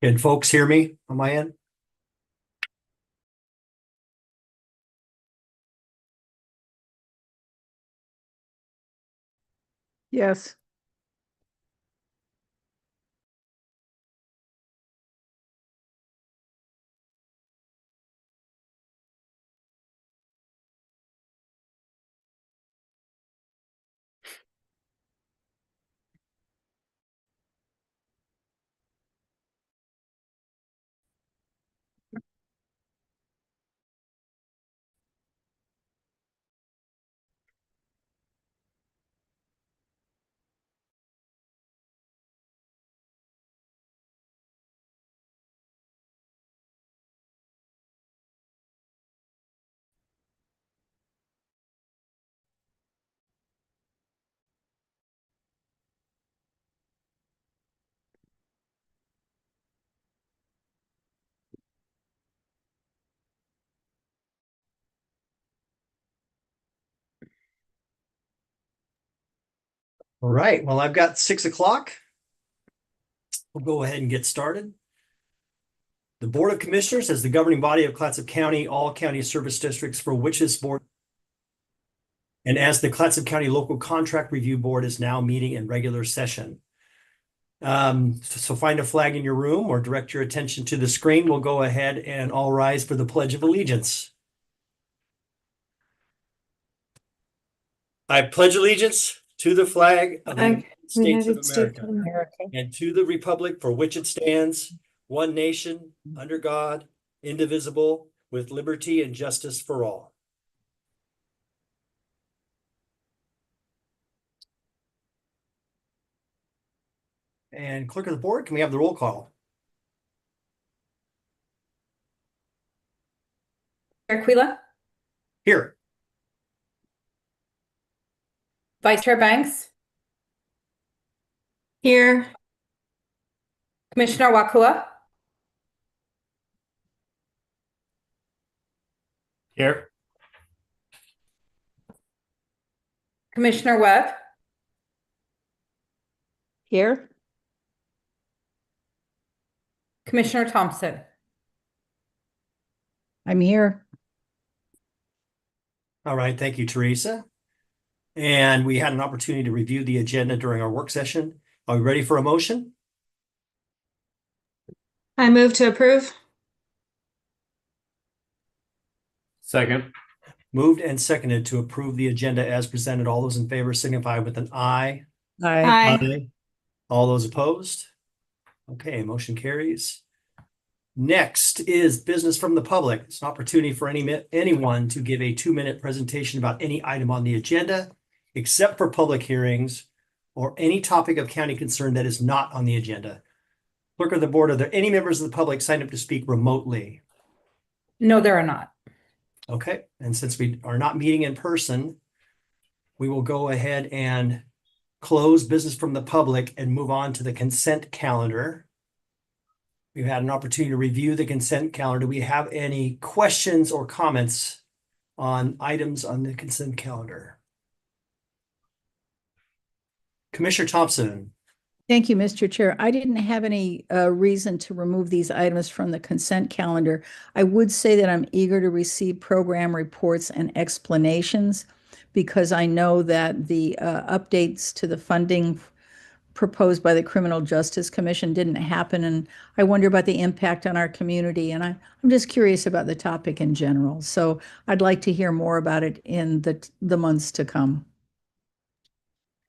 Can folks hear me on my end? Yes. All right, well, I've got 6 o'clock. We'll go ahead and get started. The Board of Commissioners, as the governing body of Clatsop County, all county service districts for which this board, and as the Clatsop County Local Contract Review Board is now meeting in regular session. So find a flag in your room or direct your attention to the screen. We'll go ahead and all rise for the Pledge of Allegiance. I pledge allegiance to the flag of the United States of America and to the republic for which it stands, one nation, under God, indivisible, with liberty and justice for all. And clerk of the board, can we have the roll call? Aquila, Here. Vice Chair Banks, Here. Commissioner Wakua, Here. Commissioner Webb, Here. Commissioner Thompson. I'm here. All right, thank you, Teresa. And we had an opportunity to review the agenda during our work session. Are we ready for a motion? I move to approve. Second. Moved and seconded to approve the agenda as presented. All those in favor signify with an aye. Aye. All those opposed? Okay, motion carries. Next is business from the public. It's an opportunity for anyone to give a 2-minute presentation about any item on the agenda, except for public hearings or any topic of county concern that is not on the agenda. Clerk of the board, are there any members of the public signed up to speak remotely? No, there are not. Okay, and since we are not meeting in person, we will go ahead and close business from the public and move on to the consent calendar. We've had an opportunity to review the consent calendar. Do we have any questions or comments on items on the consent calendar? Commissioner Thompson. Thank you, Mr. Chair. I didn't have any reason to remove these items from the consent calendar. I would say that I'm eager to receive program reports and explanations because I know that the updates to the funding proposed by the Criminal Justice Commission didn't happen, and I wonder about the impact on our community, and I'm just curious about the topic in general. So I'd like to hear more about it in the months to come.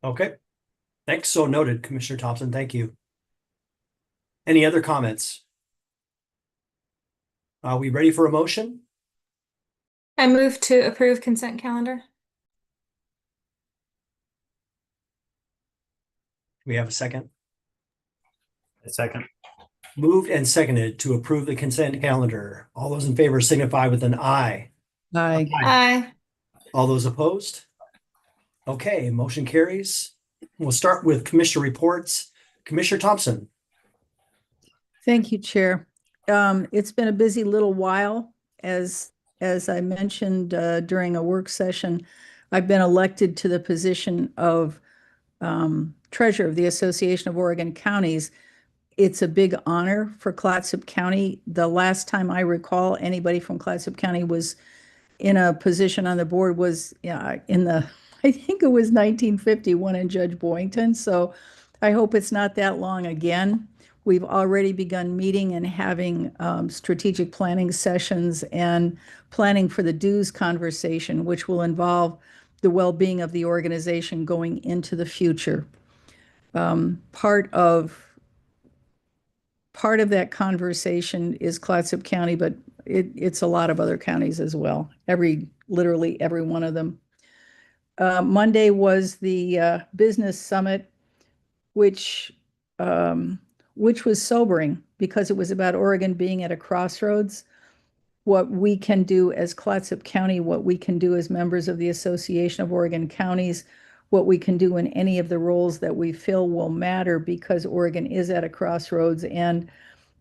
Okay. Thanks. So noted, Commissioner Thompson. Thank you. Any other comments? Are we ready for a motion? I move to approve consent calendar. We have a second. A second. Moved and seconded to approve the consent calendar. All those in favor signify with an aye. Aye. Aye. All those opposed? Okay, motion carries. We'll start with commissioner reports. Commissioner Thompson. Thank you, Chair. It's been a busy little while. As I mentioned during a work session, I've been elected to the position of treasurer of the Association of Oregon Counties. it's a big honor for Clatsop County. The last time I recall anybody from Clatsop County was in a position on the board was in the, I think it was 1951 in Judge Boynton. So I hope it's not that long again. We've already begun meeting and having strategic planning sessions and planning for the dues conversation, which will involve the well-being of the organization going into the future. Part of that conversation is Clatsop County, but it's a lot of other counties as well. Literally every one of them. Monday was the business summit, which was sobering because it was about Oregon being at a crossroads. What we can do as Clatsop County, what we can do as members of the Association of Oregon Counties, what we can do in any of the roles that we fill will matter because Oregon is at a crossroads. And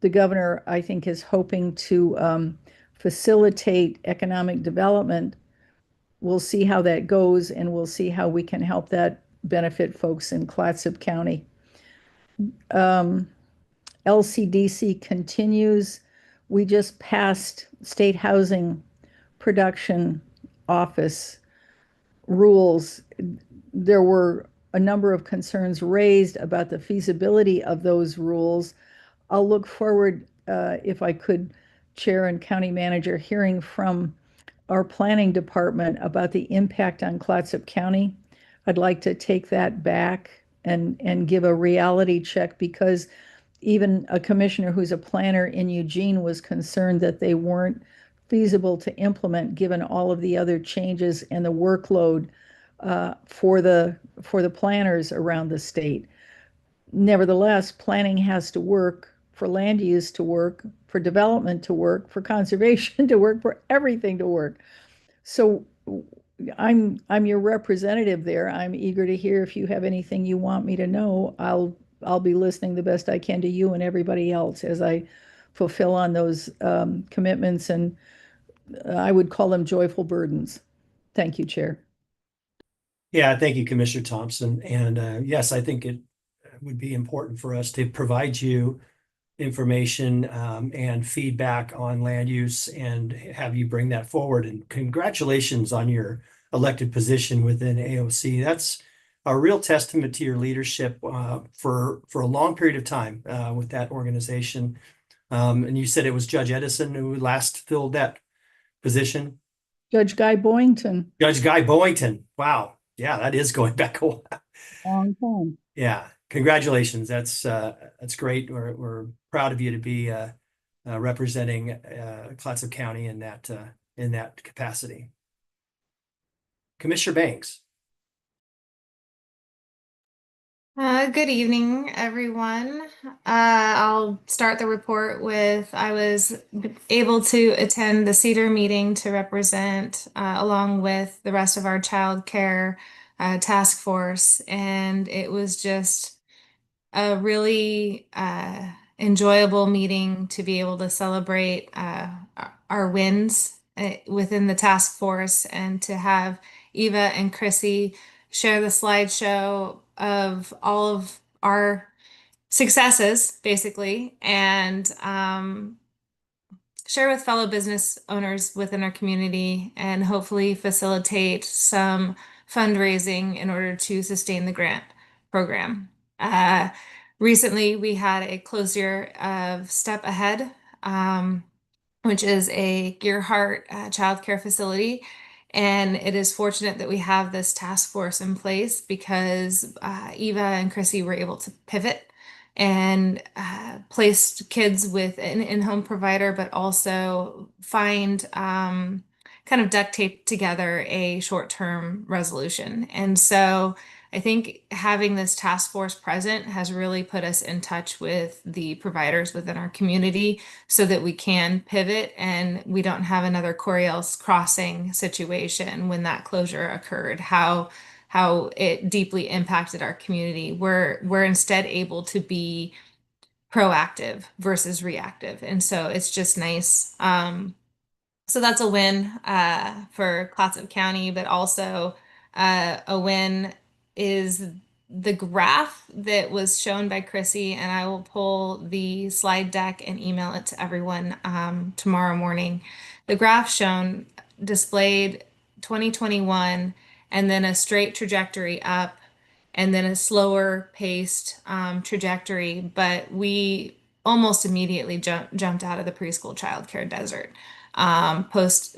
the governor, I think, is hoping to facilitate economic development. We'll see how that goes, and we'll see how we can help that benefit folks in Clatsop County. LCDC continues. We just passed state housing production office rules. There were a number of concerns raised about the feasibility of those rules. I'll look forward, if I could, Chair and County Manager, hearing from our planning department about the impact on Clatsop County. I'd like to take that back and give a reality check because even a commissioner who's a planner in Eugene was concerned that they weren't feasible to implement given all of the other changes and the workload for the planners around the state. Nevertheless, planning has to work for land use to work, for development to work, for conservation to work, for everything to work. So I'm your representative there. I'm eager to hear if you have anything you want me to know. I'll be listening the best I can to you and everybody else as I fulfill on those commitments, and I would call them joyful burdens. Thank you, Chair. Yeah, thank you, Commissioner Thompson. And yes, I think it would be important for us to provide you information and feedback on land use and have you bring that forward. And congratulations on your elected position within AOC. That's a real testament to your leadership for a long period of time with that organization. And you said it was Judge Edison who last filled that position? Judge Guy Boynton. Judge Guy Boynton. Wow. Yeah, that is going back a while. Long time. Yeah, congratulations. That's great. We're proud of you to be representing Clatsop County in that capacity. Commissioner Banks. Good evening, everyone. I'll start the report with I was able to attend the CEDAR meeting to represent, along with the rest of our child care task force, and it was just a really enjoyable meeting to be able to celebrate our wins within the task force and to have Eva and Chrissy share the slideshow of all of our successes, basically, and share with fellow business owners within our community and hopefully facilitate some fundraising in order to sustain the grant program. Recently, we had a closure of Step Ahead, which is a Gearhart child care facility. And it is fortunate that we have this task force in place because Eva and Chrissy were able to pivot and placed kids with an in-home provider, but also find kind of duct tape together a short-term resolution. And so I think having this task force present has really put us in touch with the providers within our community so that we can pivot and we don't have another Coriel's Crossing situation when that closure occurred, how it deeply impacted our community. We're instead able to be proactive versus reactive. And so it's just nice. So that's a win for Clatsop County, but also a win is the graph that was shown by Chrissy, and I will pull the slide deck and email it to everyone tomorrow morning. The graph shown displayed 2021 and then a straight trajectory up and then a slower paced trajectory, but we almost immediately jumped out of the preschool childcare desert post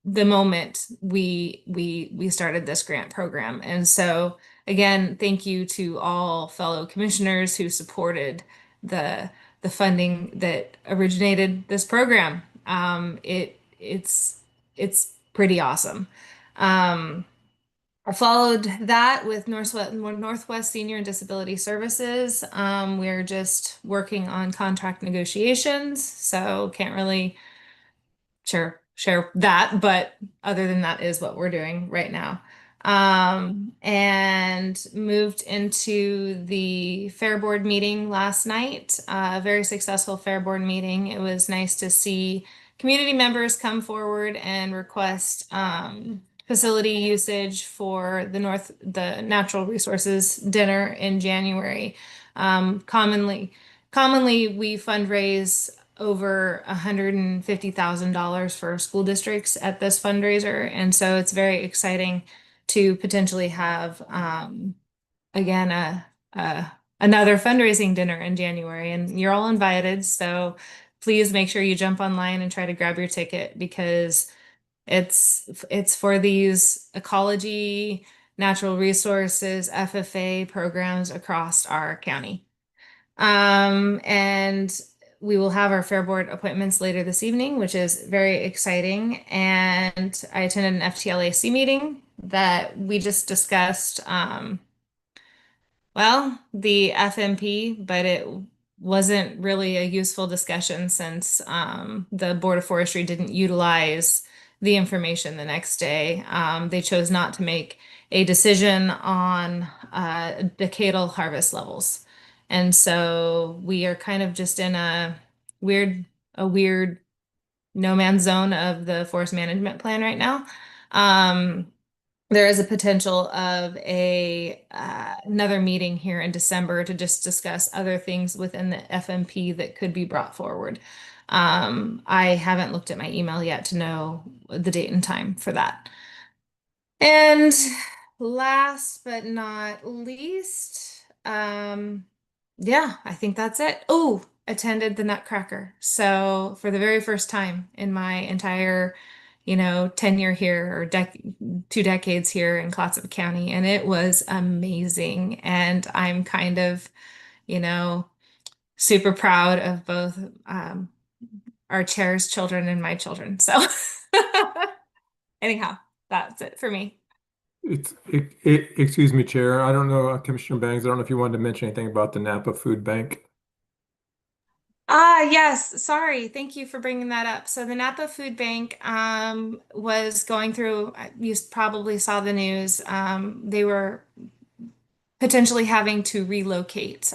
the moment we started this grant program. And so again, thank you to all fellow commissioners who supported the the funding that originated this program. It's pretty awesome. I followed that with Northwest Senior and Disability Services. We're just working on contract negotiations, so can't really share that, but other than that is what we're doing right now. And moved into the Fair Board meeting last night. A very successful Fair Board meeting. It was nice to see community members come forward and request facility usage for the Natural Resources Dinner in January. Commonly we fundraise over $150,000 for school districts at this fundraiser, and so it's very exciting to potentially have again another fundraising dinner in January, and you're all invited. So please make sure you jump online and try to grab your ticket because it's for these ecology, natural resources, FFA programs across our county. And we will have our Fair Board appointments later this evening, which is very exciting. And I attended an FTLAC meeting that we just discussed, well, the FMP, but it wasn't really a useful discussion since the Board of Forestry didn't utilize the information the next day. They chose not to make a decision on decadal harvest levels. And so we are kind of just in a weird no man's zone of the forest management plan right now. There is a potential of another meeting here in December to just discuss other things within the FMP that could be brought forward. I haven't looked at my email yet to know the date and time for that. And last but not least, yeah, I think that's it. Oh, attended the Nutcracker. So for the very first time in my entire, tenure here or 2 decades here in Clatsop County, and it was amazing. And I'm kind of, super proud of both our chair's children and my children. So anyhow, that's it for me. Excuse me, Chair. I don't know, Commissioner Bangs, I don't know if you wanted to mention anything about the Napa Food Bank. Yes, sorry. Thank you for bringing that up. So the Napa Food Bank was going through, you probably saw the news. They were potentially having to relocate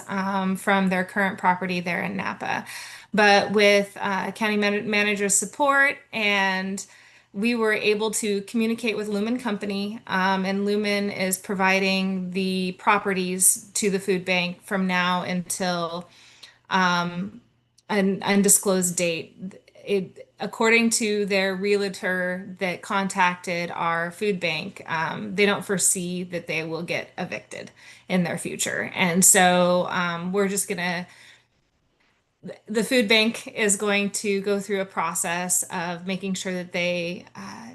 from their current property there in Napa. But with county manager's support, and we were able to communicate with Lumen Company, and Lumen is providing the properties to the food bank from now until an undisclosed date. According to their realtor that contacted our food bank, they don't foresee that they will get evicted in their future. And so the food bank is going to go through a process of making sure that they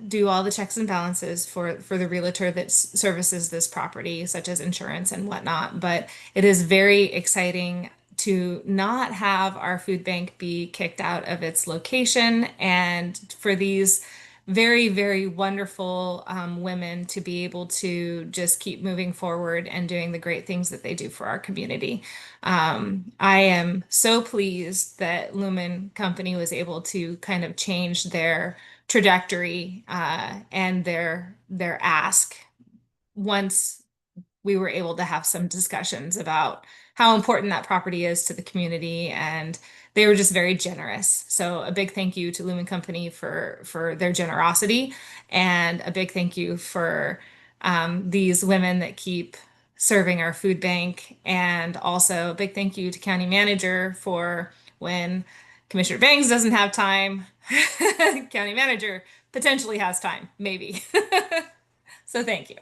do all the checks and balances for the realtor that services this property, such as insurance and whatnot. But it is very exciting to not have our food bank be kicked out of its location, and for these very, very wonderful women to be able to just keep moving forward and doing the great things that they do for our community. I am so pleased that Lumen Company was able to kind of change their trajectory and their ask once we were able to have some discussions about how important that property is to the community, and they were just very generous. So a big thank you to Lumen Company for their generosity, and a big thank you for these women that keep serving our food bank. And also a big thank you to County Manager for when Commissioner Bangs doesn't have time, County Manager potentially has time, maybe. So thank you.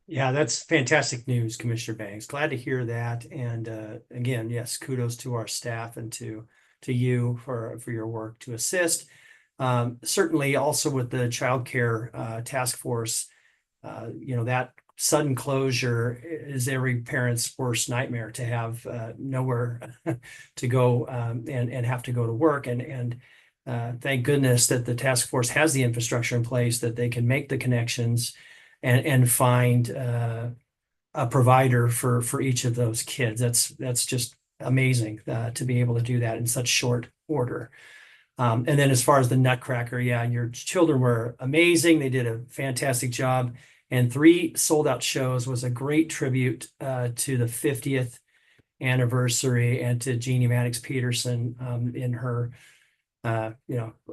Yeah, that's fantastic news, Commissioner Banks. Glad to hear that. And again, yes, kudos to our staff and to you for your work to assist. Certainly also with the child care task force, that sudden closure is every parent's worst nightmare, to have nowhere to go and have to go to work. And thank goodness that the task force has the infrastructure in place that they can make the connections and find a provider for each of those kids. That's just amazing to be able to do that in such short order. And then as far as the Nutcracker, yeah, your children were amazing. They did a fantastic job. And 3 sold-out shows was a great tribute to the 50th anniversary and to Jeannie Maddox Peterson in her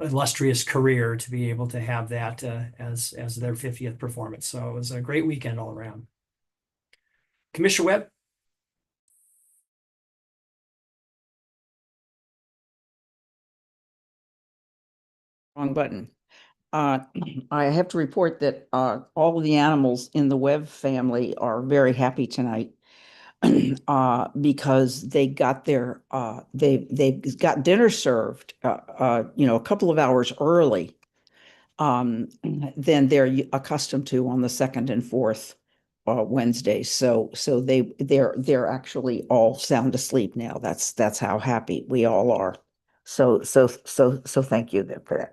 illustrious career, to be able to have that as their 50th performance. So it was a great weekend all around. Commissioner Webb? Wrong button. I have to report that all of the animals in the Webb family are very happy tonight because they got their they got dinner served a couple of hours early than they're accustomed to on the second and fourth Wednesdays. So they're actually all sound asleep now. That's how happy we all are. So thank you for that.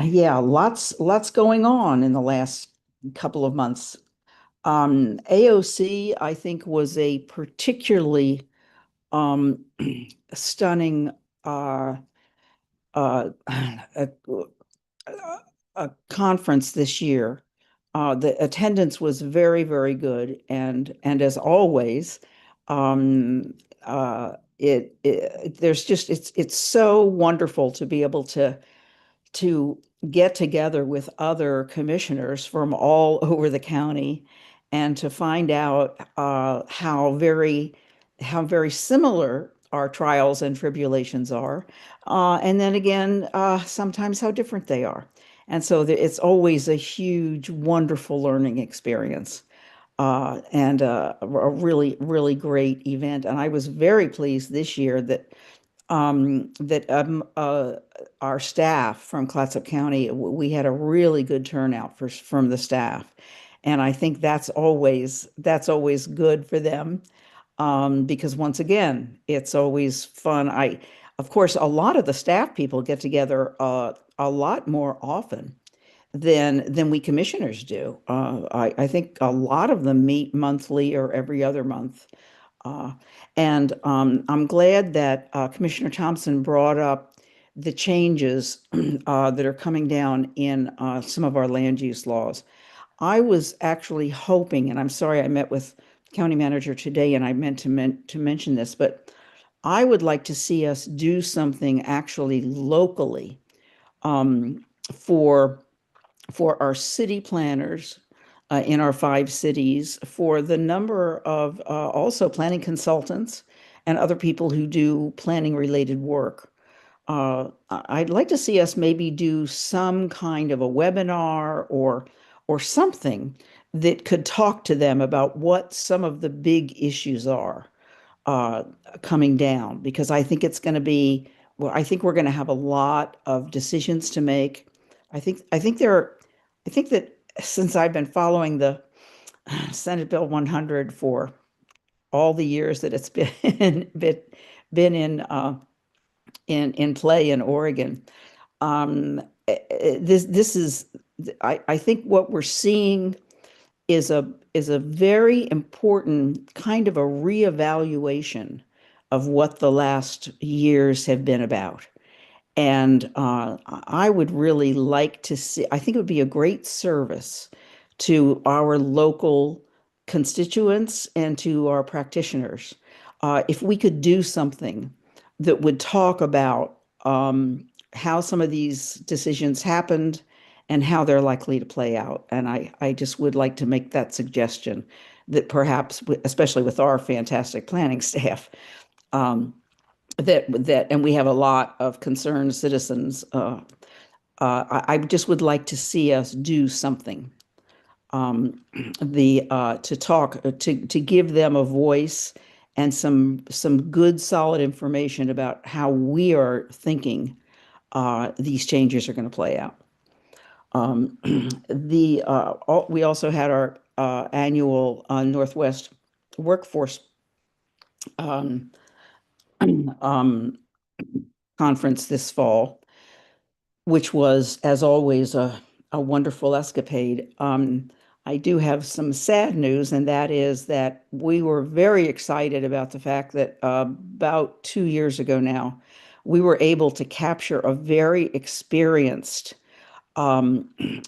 Yeah, lots going on in the last couple of months. AOC, I think, was a particularly stunning a conference this year. The attendance was very, very good, and as always, it's so wonderful to be able to get together with other commissioners from all over the county and to find out how very similar our trials and tribulations are, and then again sometimes how different they are. And so it's always a huge, wonderful learning experience, and a really, really great event. And I was very pleased this year that our staff from Clatsop County, we had a really good turnout from the staff. And I think that's always good for them, because once again, it's always fun. Of course, a lot of the staff people get together a lot more often than we commissioners do. I think a lot of them meet monthly or every other month. And I'm glad that Commissioner Thompson brought up the changes that are coming down in some of our land use laws. I was actually hoping, and I'm sorry I met with County Manager today and I meant to mention this, but I would like to see us do something actually locally for our city planners in our 5 cities, for the number of also planning consultants and other people who do planning related work. I'd like to see us maybe do some kind of a webinar or something that could talk to them about what some of the big issues are coming down, because I think it's going to be, well, I think we're going to have a lot of decisions to make. I think that since I've been following the Senate Bill 100 for all the years that it's been in play in Oregon, this is, I think what we're seeing is a very important kind of a reevaluation of what the last years have been about. And I would really like to see, I think it would be a great service to our local constituents and to our practitioners if we could do something that would talk about how some of these decisions happened and how they're likely to play out. And I just would like to make that suggestion that perhaps, especially with our fantastic planning staff, and we have a lot of concerned citizens. I just would like to see us do something. To give them a voice and some good solid information about how we are thinking these changes are going to play out. We also had our annual Northwest Workforce conference this fall, which was, as always, a wonderful escapade. I do have some sad news, and that is that we were very excited about the fact that about 2 years ago now, we were able to capture a very experienced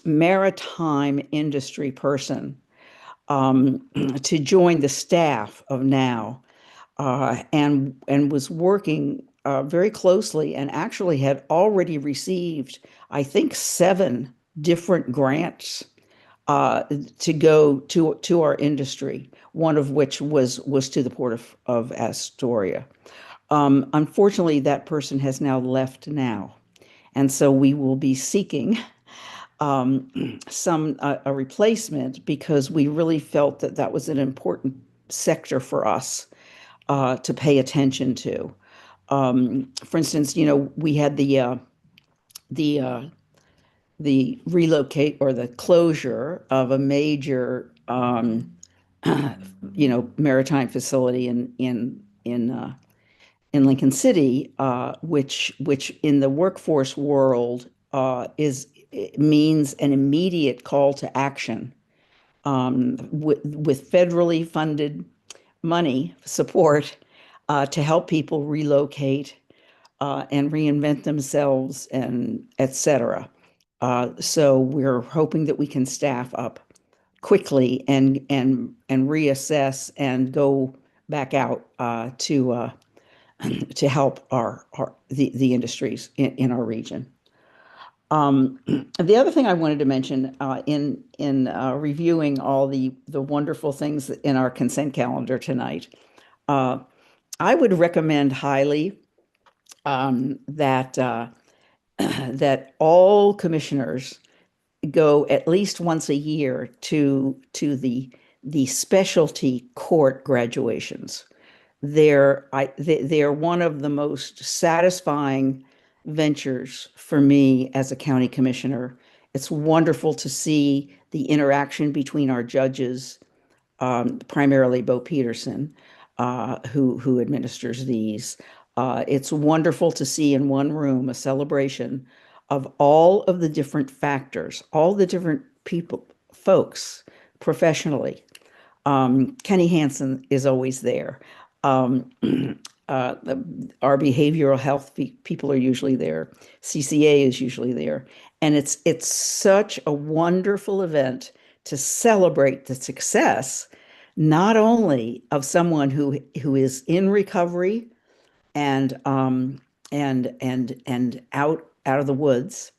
maritime industry person to join the staff of NOW, and was working very closely, and actually had already received, I think, 7 different grants to go to our industry, one of which was to the Port of Astoria. Unfortunately, that person has now left NOW, and so we will be seeking a replacement, because we really felt that that was an important sector for us to pay attention to. For instance, we had the relocate or the closure of a major maritime facility in Lincoln City, which in the workforce world means an immediate call to action, with federally funded money support to help people relocate and reinvent themselves, and et cetera. So we're hoping that we can staff up quickly and reassess and go back out to help the industries in our region. The other thing I wanted to mention in reviewing all the wonderful things in our consent calendar tonight, I would recommend highly that all commissioners go at least once a year to the specialty court graduations. They're one of the most satisfying ventures for me as a county commissioner. It's wonderful to see the interaction between our judges, primarily Bo Peterson, who administers these. It's wonderful to see in one room a celebration of all of the different factors, all the different folks professionally. Kenny Hansen is always there. Our behavioral health people are usually there. CCA is usually there. And it's such a wonderful event to celebrate the success, not only of someone who is in recovery and out of the woods,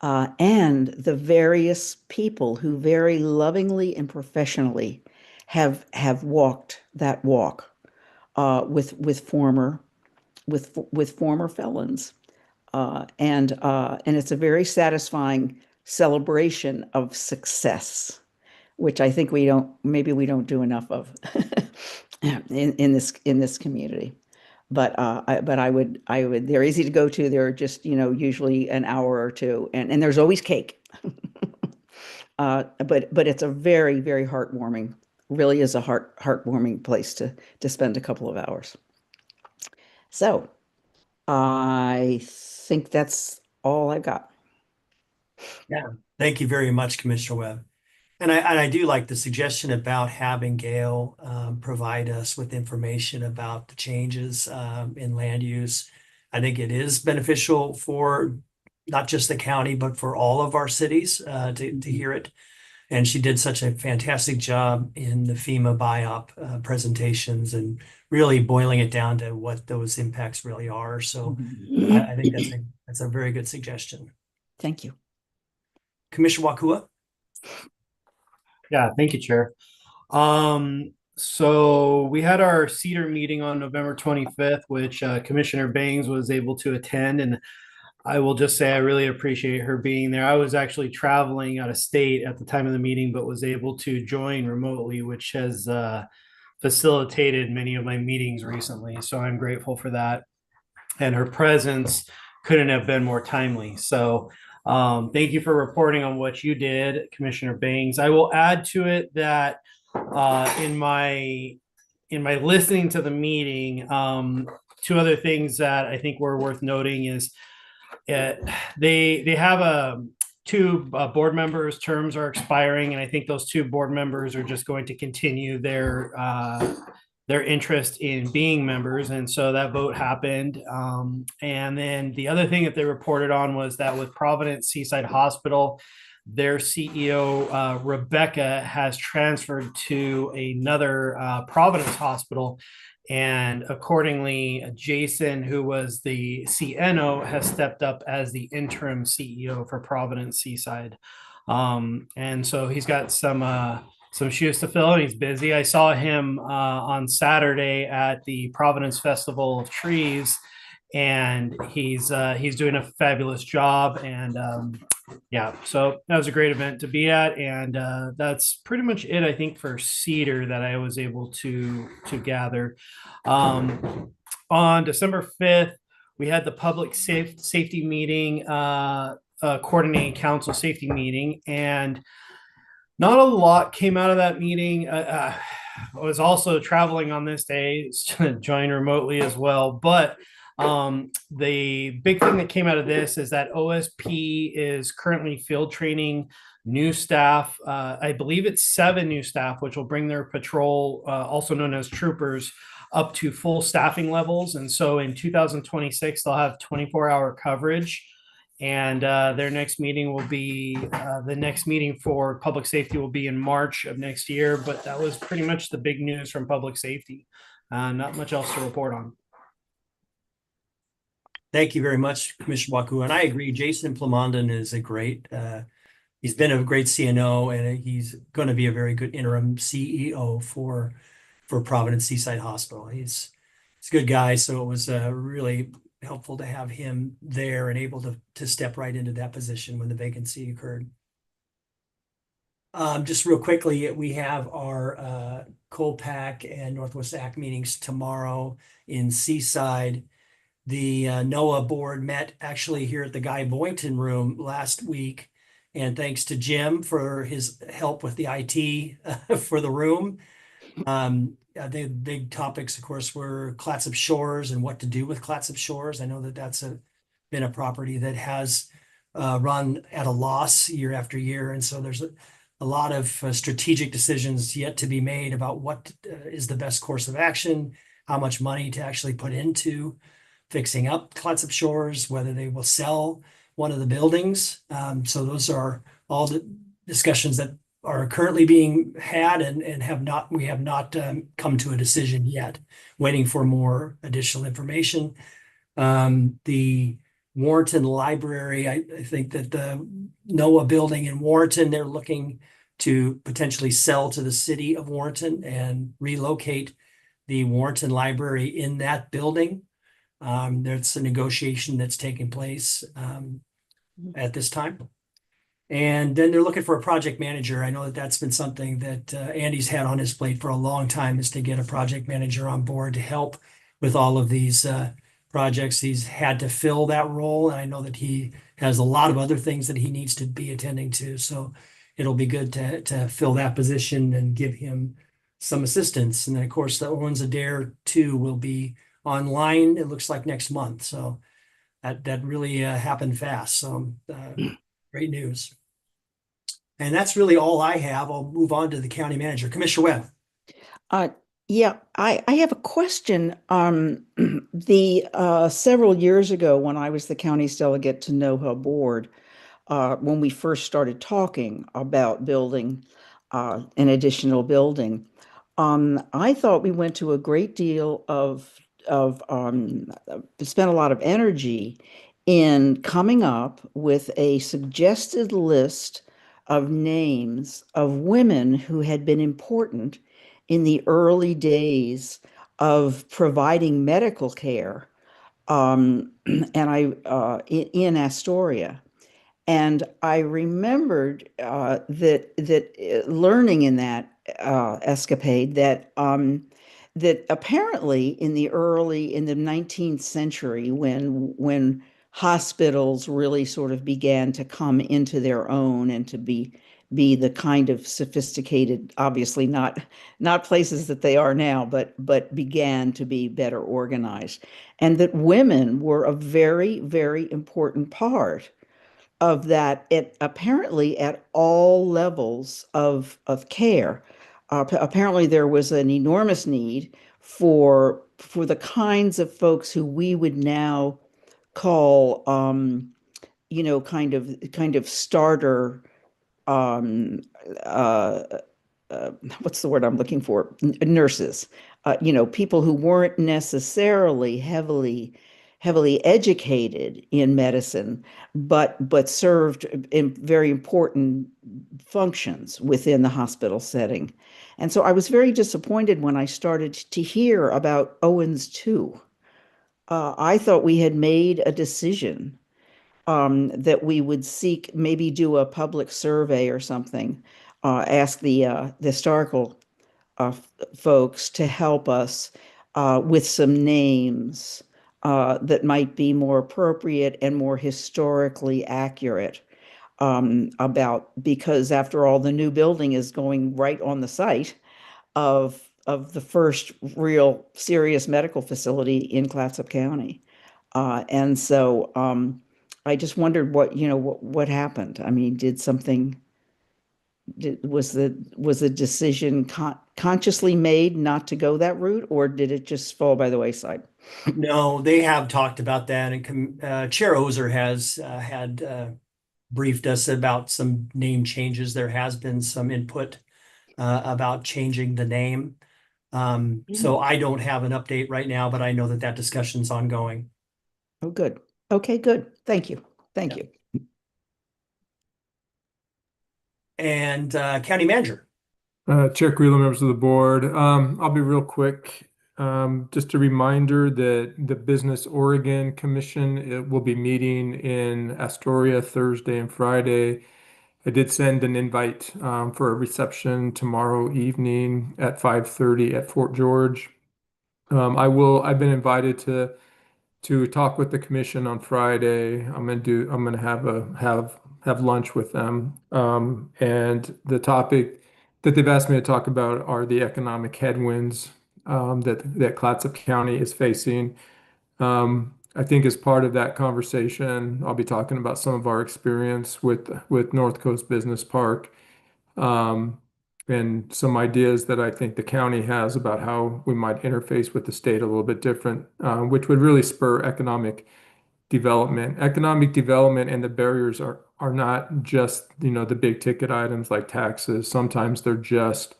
and the various people who very lovingly and professionally have walked that walk with former felons, and it's a very satisfying celebration of success, which I think we don't do enough of in this community. But I would they're easy to go to. They're just usually an hour or two, and there's always cake. But it's a very, very heartwarming. Really is a heartwarming place to spend a couple of hours. So I think that's all I've got. Yeah, thank you very much, Commissioner Webb. And I do like the suggestion about having Gail provide us with information about the changes in land use. I think it is beneficial for not just the county, but for all of our cities to hear it. And she did such a fantastic job in the FEMA BIOP presentations, and really boiling it down to what those impacts really are. So I think that's a very good suggestion. Thank you. Commissioner Wakua? Yeah, thank you, Chair. So we had our CEDAR meeting on November 25th, which Commissioner Bangs was able to attend, and I will just say I really appreciate her being there. I was actually traveling out of state at the time of the meeting, but was able to join remotely, which has facilitated many of my meetings recently. So I'm grateful for that. And her presence couldn't have been more timely. So thank you for reporting on what you did, Commissioner Bangs. I will add to it that in my listening to the meeting, two other things that I think were worth noting is they have two board members' terms are expiring, and I think those two board members are just going to continue their interest in being members, and so that vote happened. And then the other thing that they reported on was that with Providence Seaside Hospital, their CEO Rebecca has transferred to another Providence hospital. And accordingly, Jason, who was the CNO, has stepped up as the interim CEO for Providence Seaside. And so he's got some shoes to fill, and he's busy. I saw him on Saturday at the Providence Festival of Trees, and he's doing a fabulous job. And yeah, so that was a great event to be at, and that's pretty much it, I think, for CEDAR that I was able to gather. On December 5th, we had the public safety meeting, coordinating council safety meeting, and not a lot came out of that meeting. I was also traveling on this day, joined remotely as well, but the big thing that came out of this is that OSP is currently field training new staff. I believe it's 7 new staff, which will bring their patrol, also known as troopers, up to full staffing levels. And so in 2026, they'll have 24-hour coverage. And their next meeting will be the next meeting for public safety will be in March of next year. But that was pretty much the big news from public safety. Not much else to report on. Thank you very much, Commissioner Waku. And I agree, Jason Plamondon is a great, he's been a great CNO, and he's going to be a very good interim CEO for Providence Seaside Hospital. He's a good guy, so it was really helpful to have him there and able to step right into that position when the vacancy occurred. Just real quickly, we have our COPAC and Northwest ACT meetings tomorrow in Seaside. The NOAA board met actually here at the Guy Boynton room last week, and thanks to Jim for his help with the IT for the room. The big topics, of course, were Clatsop Shores and what to do with Clatsop Shores. I know that that's been a property that has run at a loss year after year, and so there's a lot of strategic decisions yet to be made about what is the best course of action, how much money to actually put into fixing up Clatsop Shores, whether they will sell one of the buildings. So those are all the discussions that are currently being had and we have not come to a decision yet, waiting for more additional information. The Warrenton Library, I think that the NOAA building in Warrenton, they're looking to potentially sell to the city of Warrenton and relocate the Warrenton Library in that building. There's a negotiation that's taking place at this time. And then they're looking for a project manager. I know that that's been something that Andy's had on his plate for a long time, is to get a project manager on board to help with all of these projects. He's had to fill that role, and I know that he has a lot of other things that he needs to be attending to. So it'll be good to fill that position and give him some assistance. And then, of course, the Owens Adair 2 will be online, it looks like, next month. So that really happened fast. So great news. And that's really all I have. I'll move on to the county manager. Commissioner Webb. Yeah, I have a question. Several years ago, when I was the county's delegate to NOHA board, when we first started talking about building an additional building, I thought we went to a great deal of spent a lot of energy in coming up with a suggested list of names of women who had been important in the early days of providing medical care, in Astoria. And I remembered that learning in that escapade that apparently in the 19th century, when hospitals really sort of began to come into their own and to be the kind of sophisticated, obviously not places that they are now, but began to be better organized, and that women were a very, very important part of that, apparently at all levels of care. Apparently there was an enormous need for the kinds of folks who we would now call, kind of starter, um, uh, what's the word I'm looking for? Nurses, people who weren't necessarily heavily educated in medicine, but served in very important functions within the hospital setting. And so I was very disappointed when I started to hear about Owens II. I thought we had made a decision, that we would seek, maybe do a public survey or something, ask the historical folks to help us with some names that might be more appropriate and more historically accurate, because after all, the new building is going right on the site of the first real serious medical facility in Clatsop County. And so I just wondered what happened. I mean, was the decision consciously made not to go that route, or did it just fall by the wayside? No, they have talked about that, and Chair Ozer has had briefed us about some name changes. There has been some input about changing the name. So I don't have an update right now, but I know that discussion's ongoing. Oh, good. Okay, good. Thank you. Thank you. And County Manager. Chair Creelman, members of the board, I'll be real quick. Just a reminder that the Business Oregon Commission will be meeting in Astoria Thursday and Friday. I did send an invite for a reception tomorrow evening at 5:30 at Fort George. I've been invited to talk with the commission on Friday. I'm gonna have lunch with them. And the topic that they've asked me to talk about are the economic headwinds that Clatsop County is facing. I think as part of that conversation, I'll be talking about some of our experience with North Coast Business Park, um, and some ideas that I think the county has about how we might interface with the state a little bit different, which would really spur economic development. Economic development and the barriers are not just, the big ticket items like taxes. Sometimes they're just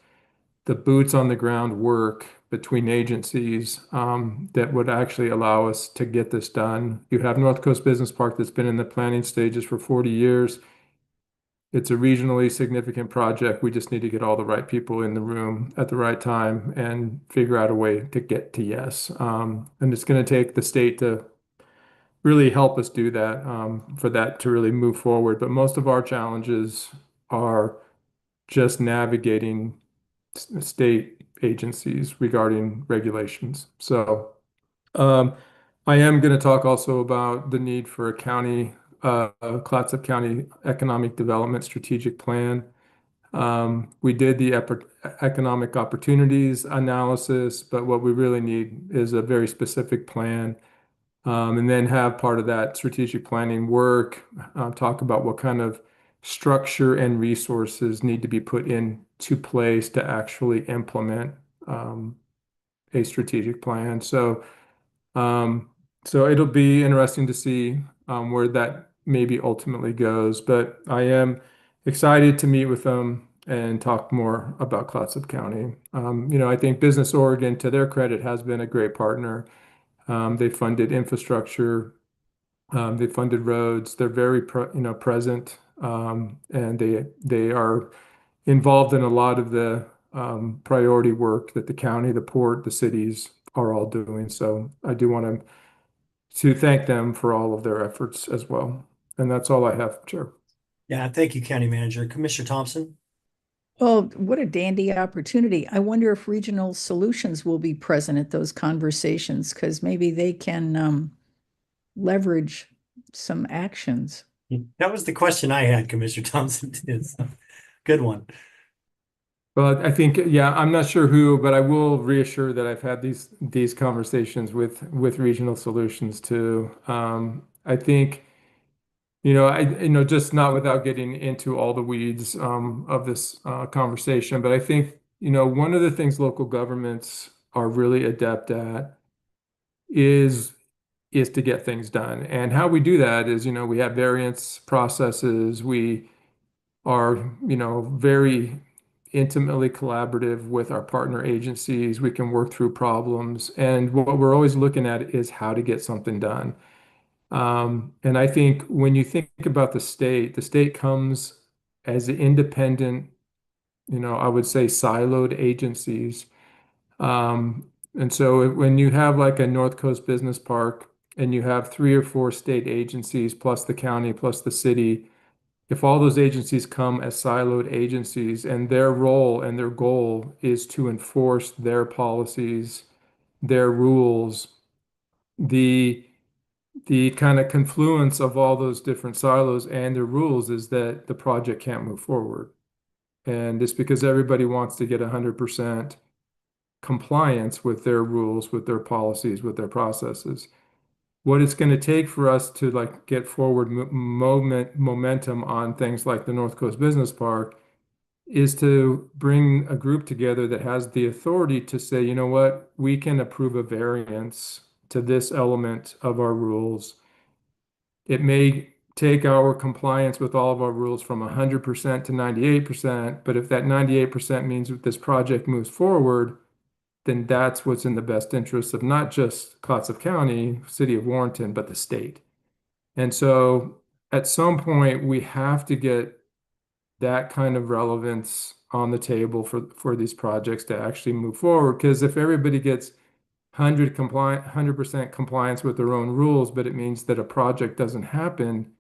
the boots on the ground work between agencies, that would actually allow us to get this done. You have North Coast Business Park that's been in the planning stages for 40 years. It's a regionally significant project. We just need to get all the right people in the room at the right time and figure out a way to get to yes. And it's going to take the state to really help us do that, for that to really move forward. But most of our challenges are just navigating state agencies regarding regulations. So I am going to talk also about the need for a Clatsop County Economic Development Strategic Plan. We did the economic opportunities analysis, but what we really need is a very specific plan. And then have part of that strategic planning work, talk about what kind of structure and resources need to be put into place to actually implement a strategic plan. So it'll be interesting to see where that maybe ultimately goes. But I am excited to meet with them and talk more about Clatsop County. I think Business Oregon, to their credit, has been a great partner. They funded infrastructure They funded roads. They're very present, and they are involved in a lot of the priority work that the county, the port, the cities are all doing. So I do want to thank them for all of their efforts as well. And that's all I have, Chair. Yeah, thank you, County Manager. Commissioner Thompson? Well, what a dandy opportunity. I wonder if Regional Solutions will be present at those conversations because maybe they can leverage some actions. That was the question I had, Commissioner Thompson. Is good one. Well, I think, yeah, I'm not sure who, but I will reassure that I've had these conversations with Regional Solutions too. I think, just not without getting into all the weeds of this conversation, but I think, one of the things local governments are really adept at is to get things done. And how we do that is, we have variance processes. We are, very intimately collaborative with our partner agencies. We can work through problems. And what we're always looking at is how to get something done. And I think when you think about the state comes as independent, I would say siloed agencies. And so when you have like a North Coast Business Park and you have 3 or 4 state agencies plus the county plus the city, if all those agencies come as siloed agencies and their role and their goal is to enforce their policies, their rules, the kind of confluence of all those different silos and their rules is that the project can't move forward. And it's because everybody wants to get 100% compliance with their rules, with their policies, with their processes. What it's going to take for us to like get forward momentum on things like the North Coast Business Park is to bring a group together that has the authority to say, you know what, we can approve a variance to this element of our rules. It may take our compliance with all of our rules from 100% to 98%, but if that 98% means that this project moves forward, then that's what's in the best interest of not just Clatsop County, City of Warrenton, but the state. And so at some point, we have to get that kind of relevance on the table for these projects to actually move forward. Because if everybody gets 100% compliance with their own rules, but it means that a project doesn't happen,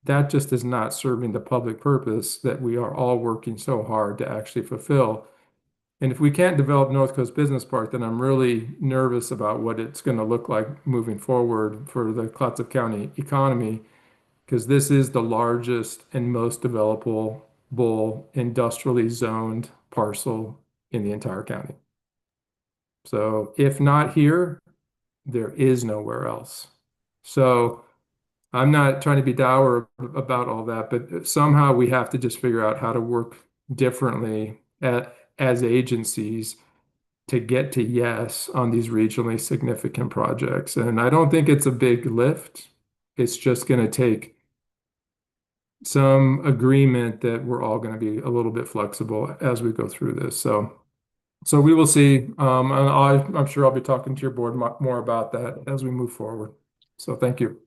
that just is not serving the public purpose that we are all working so hard to actually fulfill. And if we can't develop North Coast Business Park, then I'm really nervous about what it's going to look like moving forward for the Clatsop County economy, because this is the largest and most developable industrially zoned parcel in the entire county. So if not here, there is nowhere else. So I'm not trying to be dour about all that, but somehow we have to just figure out how to work differently as agencies to get to yes on these regionally significant projects. And I don't think it's a big lift. It's just going to take some agreement that we're all going to be a little bit flexible as we go through this. So we will see. And I'm sure I'll be talking to your board more about that as we move forward. So thank you.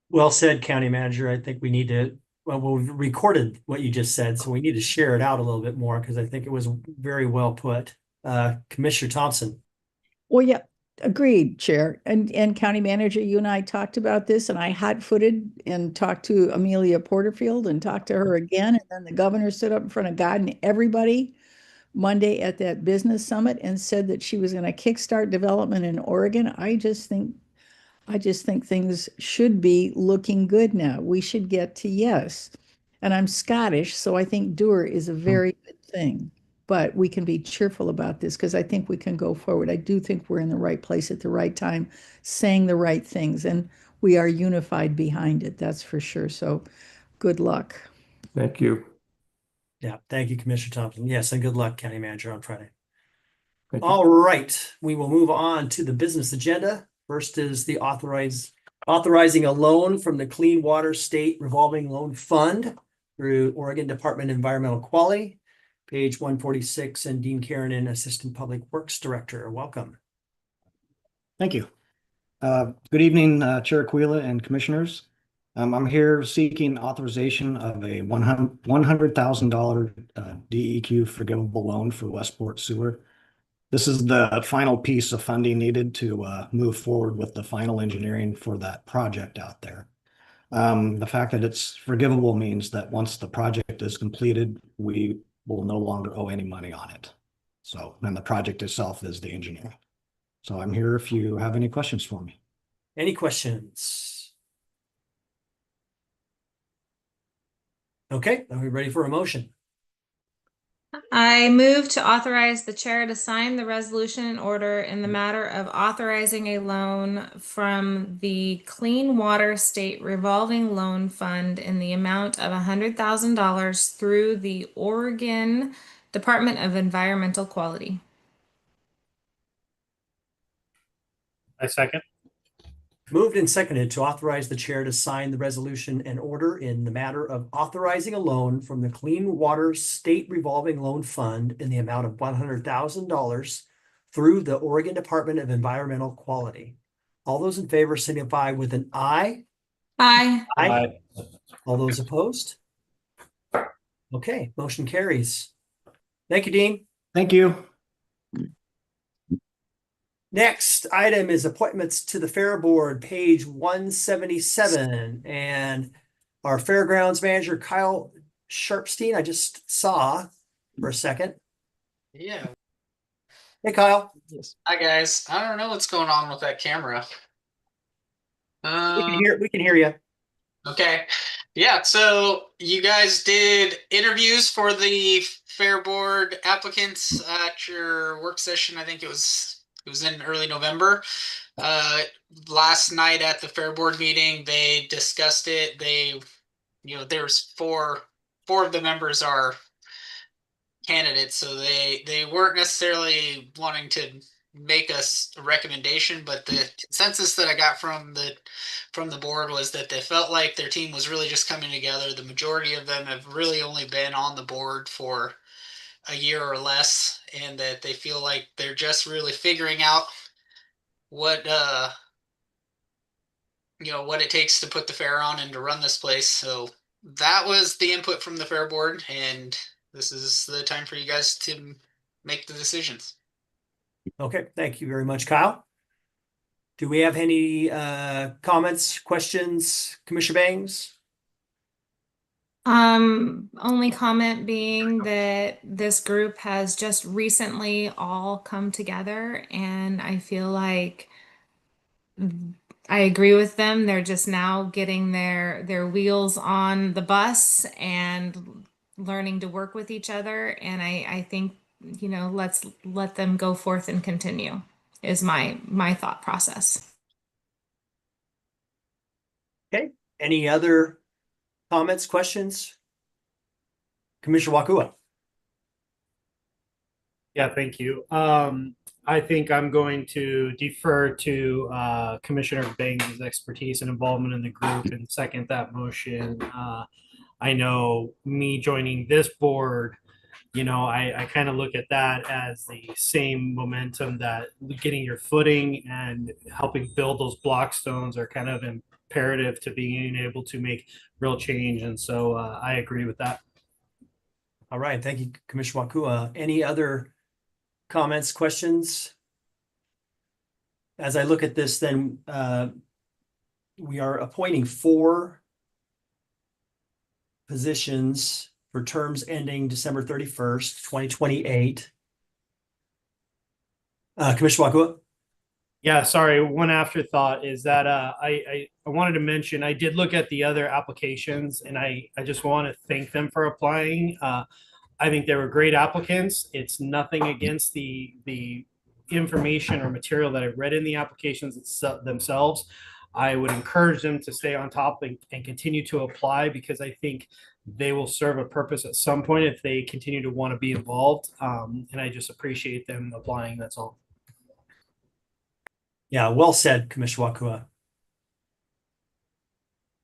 Well said, County Manager. I think we need to, well, we've recorded what you just said, so we need to share it out a little bit more because I think it was very well put. Commissioner Thompson. Well, yeah, agreed, Chair. And County Manager, you and I talked about this, and I hot-footed and talked to Amelia Porterfield and talked to her again. And then the governor stood up in front of God and everybody Monday at that business summit and said that she was going to kickstart development in Oregon. I just think things should be looking good now. We should get to yes. And I'm Scottish, so I think doer is a very good thing. But we can be cheerful about this because I think we can go forward. I do think we're in the right place at the right time, saying the right things, and we are unified behind it. That's for sure. So good luck. Thank you. Yeah, thank you, Commissioner Thompson. Yes, and good luck, County Manager, on Friday. Thank you. All right, we will move on to the business agenda. First is the authorizing a loan from the Clean Water State Revolving Loan Fund through Oregon Department of Environmental Quality, page 146, and Dean Kiernan, Assistant Public Works Director. Welcome. Thank you. Good evening, Chair Aquila and Commissioners. I'm here seeking authorization of a $100,000 DEQ forgivable loan for Westport Sewer. This is the final piece of funding needed to move forward with the final engineering for that project out there. The fact that it's forgivable means that once the project is completed, we will no longer owe any money on it. So, and the project itself is the engineering. So I'm here if you have any questions for me. Any questions? Okay, are we ready for a motion? I move to authorize the chair to sign the resolution and order in the matter of authorizing a loan from the Clean Water State Revolving Loan Fund in the amount of $100,000 through the Oregon Department of Environmental Quality. I second. Moved and seconded to authorize the chair to sign the resolution and order in the matter of authorizing a loan from the Clean Water State Revolving Loan Fund in the amount of $100,000 through the Oregon Department of Environmental Quality. All those in favor signify with an aye. Aye. Aye. All those opposed? Okay, motion carries. Thank you, Dean. Thank you. Next item is appointments to the Fair Board, page 177. And our Fairgrounds Manager, Kyle Sharpstein, I just saw for a second. Yeah. Hey, Kyle. Hi guys. I don't know what's going on with that camera. We can hear you. Okay. Yeah, so you guys did interviews for the Fair Board applicants at your work session. I think it was in early November. Last night at the Fair Board meeting, they discussed it. There's four of the members are candidates, so they weren't necessarily wanting to make us a recommendation, but the consensus that I got from the board was that they felt like their team was really just coming together. The majority of them have really only been on the board for a year or less, and that they feel like they're just really figuring out what what it takes to put the fair on and to run this place. So that was the input from the Fair Board, and this is the time for you guys to make the decisions. Okay, thank you very much, Kyle. Do we have any comments, questions, Commissioner Bangs? Only comment being that this group has just recently all come together, and I feel like I agree with them. They're just now getting their wheels on the bus and learning to work with each other. And I think, let's let them go forth and continue is my thought process. Okay, any other comments, questions? Commissioner Wakua. Yeah, thank you. I think I'm going to defer to Commissioner Bangs' expertise and involvement in the group and second that motion. I know me joining this board, I kind of look at that as the same momentum that getting your footing and helping build those block stones are kind of imperative to being able to make real change. And so I agree with that. All right, thank you, Commissioner Wakua. Any other comments, questions? As I look at this, then we are appointing 4 positions for terms ending December 31st, 2028. Commissioner Wakua? Yeah, sorry. One afterthought is that I wanted to mention I did look at the other applications, and I just want to thank them for applying. I think they were great applicants. It's nothing against the information or material that I read in the applications themselves. I would encourage them to stay on top and continue to apply, because I think they will serve a purpose at some point if they continue to want to be involved. And I just appreciate them applying. That's all. Yeah, well said, Commissioner Wakua.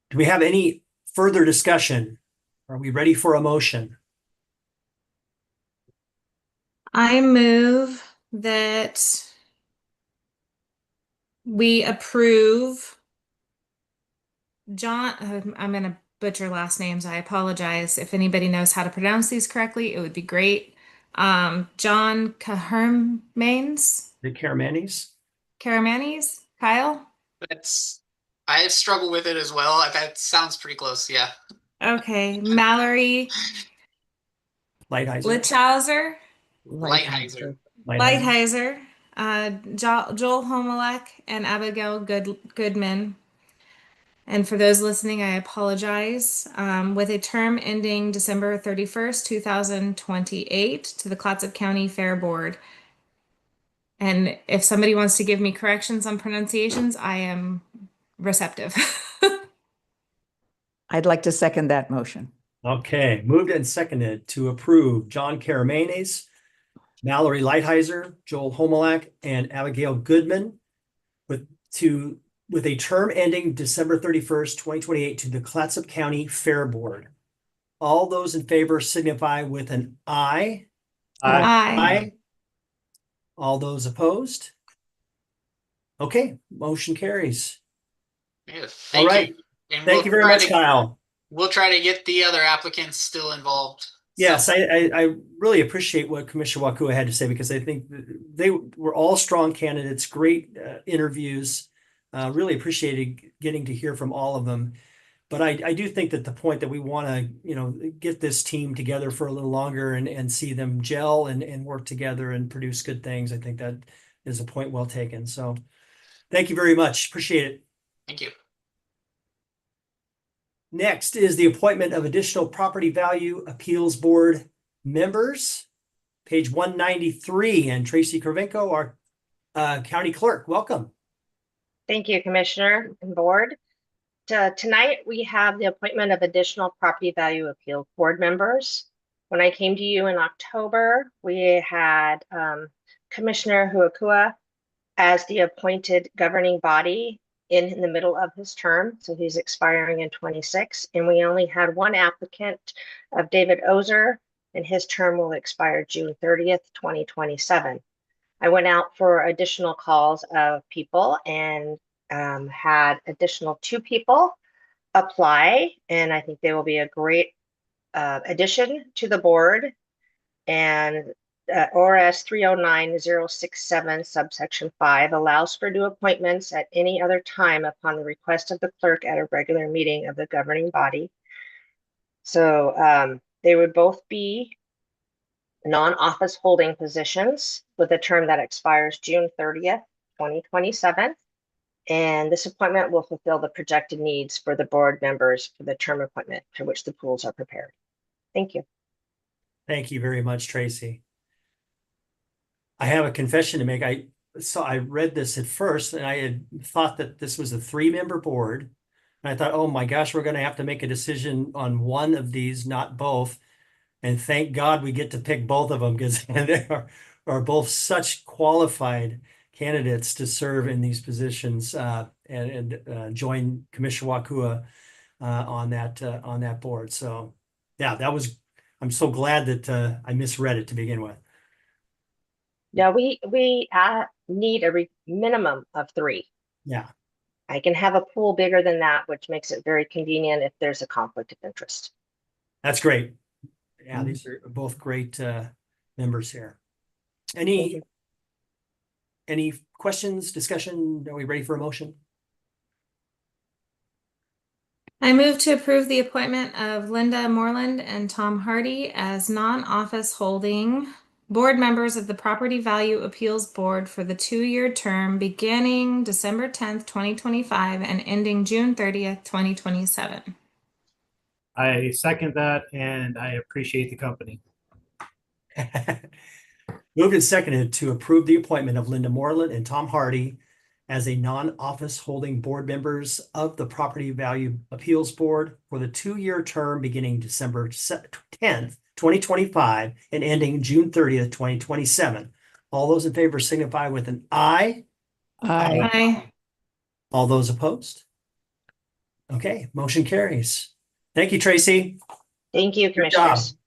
Do we have any further discussion? Are we ready for a motion? I move that we approve John, I'm going to butcher last names. I apologize. If anybody knows how to pronounce these correctly, it would be great. John Cahermanes, The Karamanis? Karamanis, Kyle. I struggle with it as well. That sounds pretty close. Yeah. Okay, Mallory Lighthizer? Lichhauser, Lighthizer. Lighthizer, Joel Homelek, and Abigail Goodman. And for those listening, I apologize. With a term ending December 31st, 2028 to the Clatsop County Fair Board. And if somebody wants to give me corrections on pronunciations, I am receptive. I'd like to second that motion. Okay, moved and seconded to approve John Karamanis, Mallory Lighthizer, Joel Homelak, and Abigail Goodman with a term ending December 31st, 2028 to the Clatsop County Fair Board. All those in favor signify with an aye. Aye. All those opposed? Okay, motion carries. Yeah, All right. you. And Thank you very much, Kyle. We'll try to get the other applicants still involved. Yes, I really appreciate what Commissioner Wakua had to say, because I think they were all strong candidates, great interviews. Really appreciated getting to hear from all of them. But I do think that the point that we want to, get this team together for a little longer and see them gel and work together and produce good things, I think that is a point well taken. So thank you very much. Appreciate it. Thank you. Next is the appointment of additional Property Value Appeals Board members. Page 193, and Tracy Kravenko, our county clerk. Welcome. Thank you, Commissioner and Board. Tonight, we have the appointment of additional Property Value Appeal Board members. When I came to you in October, we had Commissioner Huakua as the appointed governing body in the middle of his term, so he's expiring in 26, and we only had one applicant of David Ozer, and his term will expire June 30th, 2027. I went out for additional calls of people and had additional 2 people apply, and I think they will be a great addition to the board. And ORS 309067 subsection 5 allows for new appointments at any other time upon the request of the clerk at a regular meeting of the governing body. So they would both be non-office holding positions with a term that expires June 30th, 2027. And this appointment will fulfill the projected needs for the board members for the term appointment for which the pools are prepared. Thank you. Thank you very much, Tracy. I have a confession to make. I read this at first, and I had thought that this was a 3-member board. And I thought, oh my gosh, we're going to have to make a decision on one of these, not both. And thank God we get to pick both of them, because they are both such qualified candidates to serve in these positions and join Commissioner Wakua on that board. So yeah, I'm so glad that I misread it to begin with. Yeah, we need a minimum of 3. Yeah. I can have a pool bigger than that, which makes it very convenient if there's a conflict of interest. That's great. Yeah, these are both great members here. Any questions, discussion? Are we ready for a motion? I move to approve the appointment of Linda Moreland and Tom Hardy as non-office holding board members of the Property Value Appeals Board for the 2-year term beginning December 10th, 2025 and ending June 30th, 2027. I second that, and I appreciate the company. Moved and seconded to approve the appointment of Linda Moreland and Tom Hardy as a non-office holding board members of the Property Value Appeals Board for the 2-year term beginning December 10th, 2025 and ending June 30th, 2027. All those in favor signify with an aye. Aye. Aye. All those opposed? Okay, motion carries. Thank you, Tracy. Thank you, Good job. Commissioners.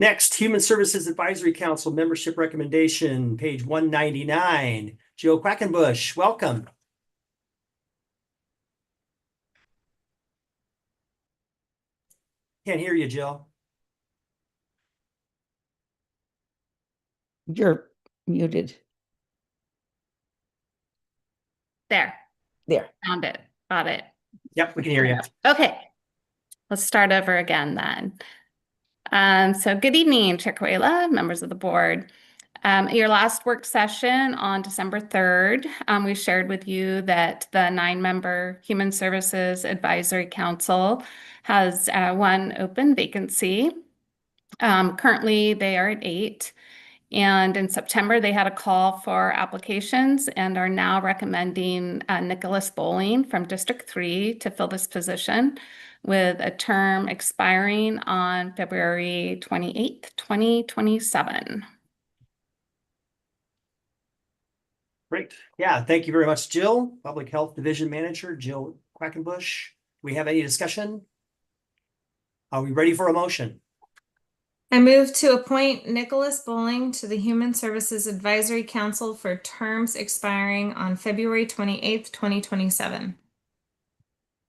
Next, Human Services Advisory Council membership recommendation, page 199. Jill Quackenbush, welcome. Can't hear you, Jill. You're muted. There, There. found it, got it. Yep, we can hear you. Okay, let's start over again then. So good evening, Chair Coelho, members of the board. At your last work session on December 3rd, we shared with you that the 9-member Human Services Advisory Council has one open vacancy. Currently, they are at 8. And in September, they had a call for applications and are now recommending Nicholas Bowling from District 3 to fill this position with a term expiring on February 28th, 2027. Great. Yeah, thank you very much, Jill, Public Health Division Manager, Jill Quackenbush. We have any discussion? Are we ready for a motion? I move to appoint Nicholas Bowling to the Human Services Advisory Council for terms expiring on February 28th, 2027.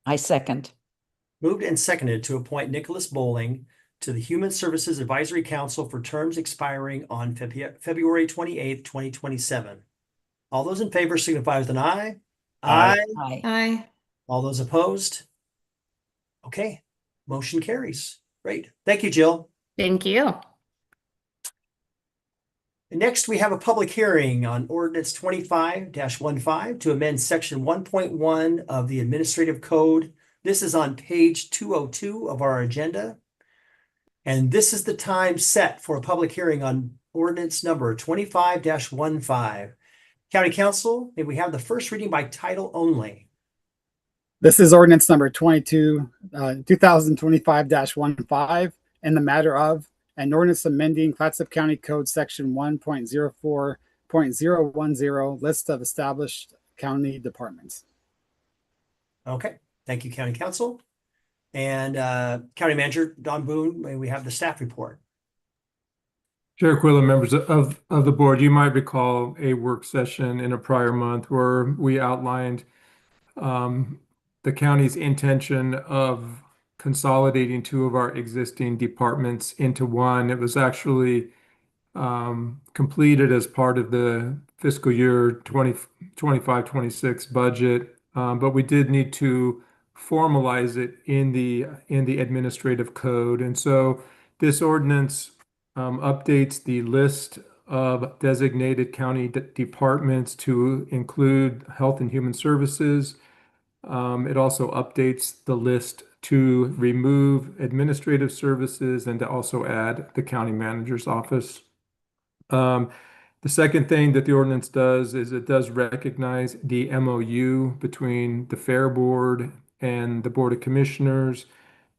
I second. Moved and seconded to appoint Nicholas Bowling to the Human Services Advisory Council for terms expiring on February 28th, 2027. All those in favor signify with an aye. Aye. Aye. Aye. All those opposed? Okay, motion carries. Great. Thank you, Jill. Thank you. Next, we have a public hearing on ordinance 25-15 to amend section 1.1 of the Administrative Code. This is on page 202 of our agenda. And this is the time set for a public hearing on ordinance number 25-15. County Council, may we have the first reading by title only? This is ordinance number 2025-15 in the matter of an ordinance amending Clatsop County Code section 1.04.010 list of established county departments. Okay, thank you, County Council. And County Manager Don Boone, may we have the staff report? Chair Quilla, members of the board, you might recall a work session in a prior month where we outlined the county's intention of consolidating 2 of our existing departments into one. It was actually completed as part of the fiscal year 2025-26 budget, but we did need to formalize it in the administrative code. And so this ordinance updates the list of designated county departments to include Health and Human Services. It also updates the list to remove administrative services and to also add the county manager's office. The second thing that the ordinance does is it does recognize the MOU between the Fair Board and the Board of Commissioners.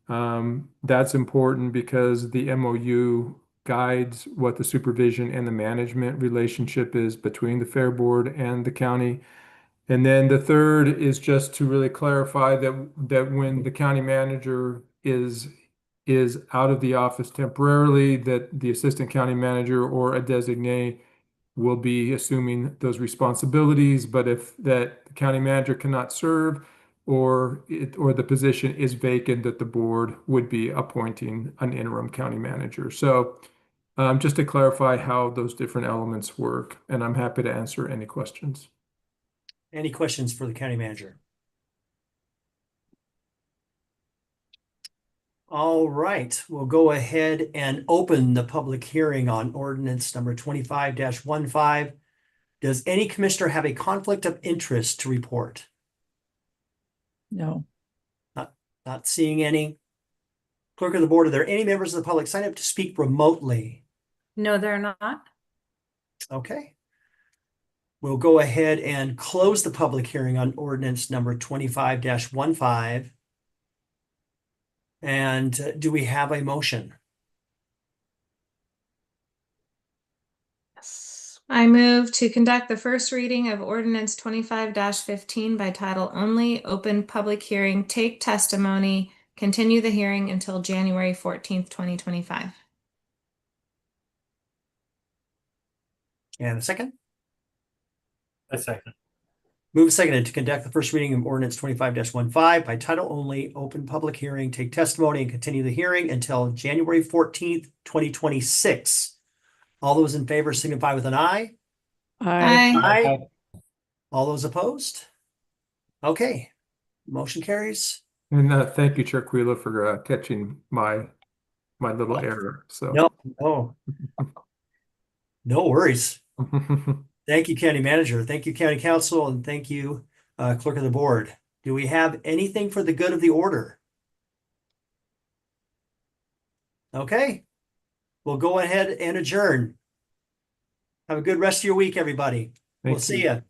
That's important because the MOU guides what the supervision and the management relationship is between the Fair Board and the county. And then the third is just to really clarify that when the county manager is out of the office temporarily, that the assistant county manager or a designee will be assuming those responsibilities. But if that county manager cannot serve or the position is vacant, that the board would be appointing an interim county manager. So just to clarify how those different elements work, and I'm happy to answer any questions. Any questions for the county manager? All right, we'll go ahead and open the public hearing on ordinance number 25-15. Does any commissioner have a conflict of interest to report? No. Not seeing any. Clerk of the board, are there any members of the public sign up to speak remotely? No, they're not. Okay. We'll go ahead and close the public hearing on ordinance number 25-15. And do we have a motion? Yes. I move to conduct the first reading of ordinance 25-15 by title only, open public hearing, take testimony, continue the hearing until January 14th, 2025. And a second? A second. Move seconded to conduct the first reading of ordinance 25-15 by title only, open public hearing, take testimony and continue the hearing until January 14th, 2026. All those in favor signify with an eye. Aye. All those opposed? Okay, motion carries. And thank you, Chair Quila, for catching my little error. So No worries. Thank you, County Manager. Thank you, County Council, and thank you, Clerk of the Board. Do we have anything for the good of the order? Okay, we'll go ahead and adjourn. Have a good rest of your week, everybody. We'll Thank see you. you.